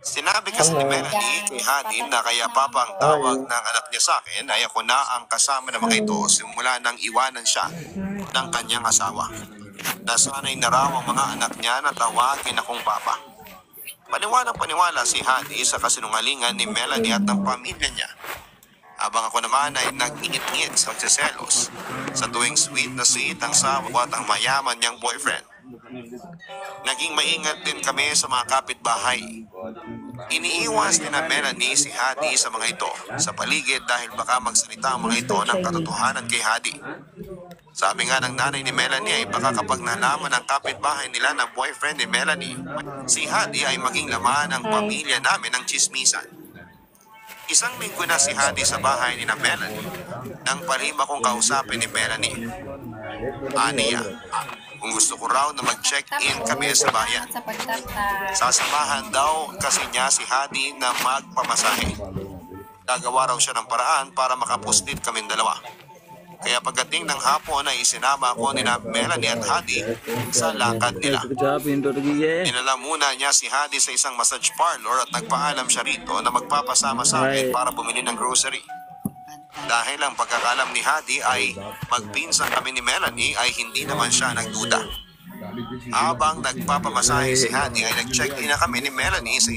Sinabi kasi ni Melanie kay Hadi na kaya papa ang tawag ng anak niya sa akin ay ako na ang kasama ng mga ito simula nang iwanan siya ng kanyang asawa. Nasanay na raw ang mga anak niya na tawagin akong papa. Paniwala si Hadi sa kasinungalingan ni Melanie at ng pamilya niya. Habang ako naman ay nag-ingit-ngit sa pagsiselos sa tuwing sweet na sweet ang sawa at ang mayaman niyang boyfriend. Naging maingat din kami sa mga kapitbahay. Iniiwas din na Melanie si Hadi sa mga ito sa paligid dahil baka magsalita ang mga ito ng katotohanan kay Hadi. Sabi nga ng nanay ni Melanie ay baka kapag nalaman ng kapitbahay nila na boyfriend ni Melanie, si Hadi ay maging laman ng pamilya namin ng chismisan. Isang linggo na si Hadi sa bahay ni na Melanie nang palihim akong kausapin ni Melanie. Aniya, kung gusto ko raw na mag-check-in kami sa bayan. Sasamahan daw kasi niya si Hadi na magpamasahe. Gagawa raw siya ng paraan para makapuslit kaming dalawa. Kaya pagdating ng hapon ay isinama ako ni na Melanie at Hadi sa lakad nila. Dinala muna niya si Hadi sa isang massage parlor at nagpaalam siya rito na magpapasama sa amin para bumili ng grocery. Dahil ang pagkakalam ni Hadi ay magpinsan kami ni Melanie ay hindi naman siya nagduda. Habang nagpapamasahe si Hadi ay nag-check-in na kami ni Melanie sa